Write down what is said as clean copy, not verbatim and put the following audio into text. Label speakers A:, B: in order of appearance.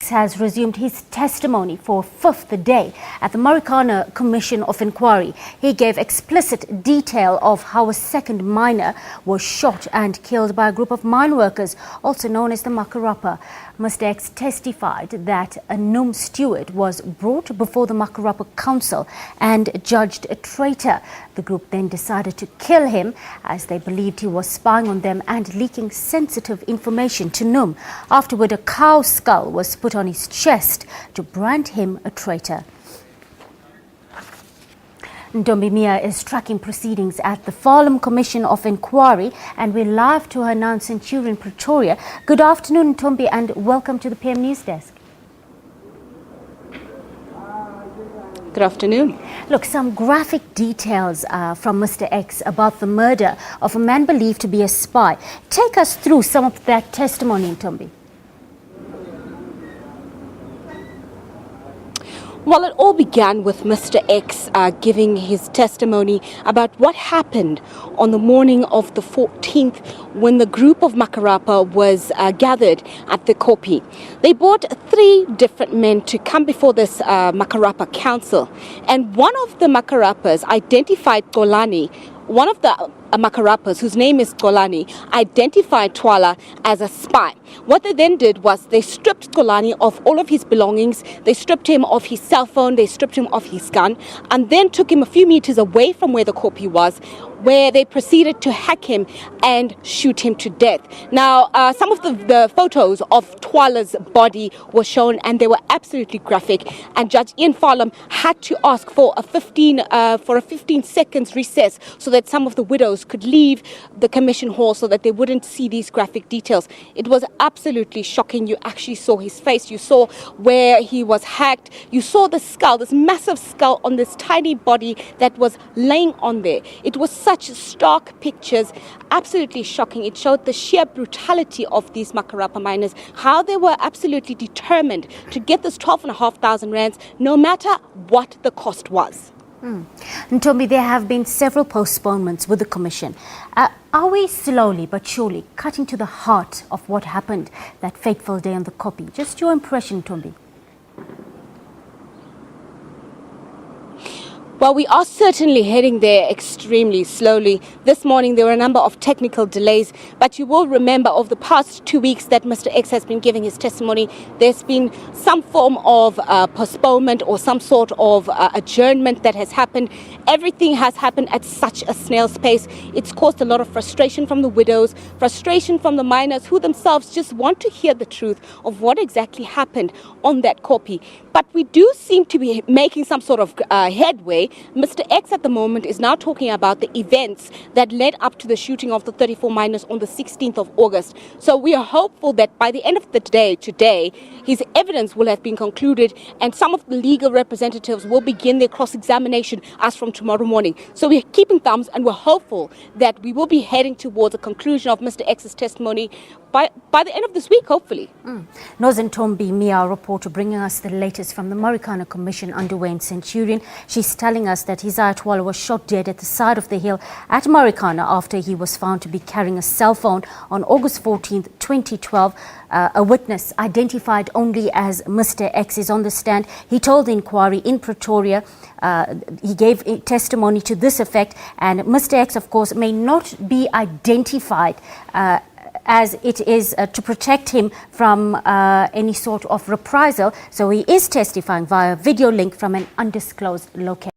A: has resumed his testimony for a fifth day at the Marikana Commission of Inquiry. He gave explicit detail of how a second miner was shot and killed by a group of mine workers, also known as the makarapa. Mr. X testified that a NUM steward was brought before the Makarapa Council and judged a traitor. The group then decided to kill him as they believed he was spying on them and leaking sensitive information to NUM. Afterward, a cow skull was put on his chest to brand him a traitor. Ntombi Mia is tracking proceedings at the Marikana Commission of Inquiry, and we're live to her now in Centurion, Pretoria. Good afternoon, Ntombi, and welcome to the PM News Desk.
B: Good afternoon.
A: Look, some graphic details from Mr. X about the murder of a man believed to be a spy. Take us through some of that testimony, Ntombi.
B: Well, it all began with Mr. X giving his testimony about what happened on the morning of the 14th when the group of makarapa was gathered at the Kopi. They brought 3 different men to come before this makarapa council, and one of the makarapas identified Xolani. One of the makarapas, whose name is Xolani, identified Twala as a spy. What they then did was they stripped Xolani of all of his belongings, they stripped him of his cell phone, they stripped him of his gun, and then took him a few meters away from where the Kopi was, where they proceeded to hack him and shoot him to death. Now, some of the photos of Twala's body were shown, and they were absolutely graphic, and Judge Ian Farlam had to ask for a 15 seconds recess so that some of the widows could leave the commission hall so that they wouldn't see these graphic details. It was absolutely shocking. You actually saw his face. You saw where he was hacked. You saw the skull, this massive skull on this tiny body that was laying on there. It was such stark pictures, absolutely shocking. It showed the sheer brutality of these makarapa miners, how they were absolutely determined to get this 12,500 rands, no matter what the cost was.
A: Ntombi, there have been several postponements with the Commission. Are we slowly but surely cutting to the heart of what happened that fateful day on the Kopi? Just your impression, Ntombi.
B: Well, we are certainly heading there extremely slowly. This morning there were a number of technical delays, but you will remember over the past 2 weeks that Mr. X has been giving his testimony, there's been some form of postponement or some sort of adjournment that has happened. Everything has happened at such a snail's pace. It's caused a lot of frustration from the widows, frustration from the miners who themselves just want to hear the truth of what exactly happened on that Kopi. But we do seem to be making some sort of headway. Mr. X at the moment is now talking about the events that led up to the shooting of the 34 miners on the 16th of August. So we are hopeful that by the end of the day today, his evidence will have been concluded and some of the legal representatives will begin their cross-examination as from tomorrow morning. So we're keeping thumbs and we're hopeful that we will be heading towards a conclusion of Mr. X's testimony by the end of this week, hopefully.
A: Ntombi Mia, reporter, bringing us the latest from the Marikana Commission underway in Centurion. She's telling us that Isaiah Twala was shot dead at the side of the hill at Marikana after he was found to be carrying a cell phone on August 14th, 2012. A witness identified only as Mr. X is on the stand. He told the inquiry in Pretoria, he gave testimony to this effect, and Mr. X, of course, may not be identified as it is to protect him from any sort of reprisal. So he is testifying via video link from an undisclosed location.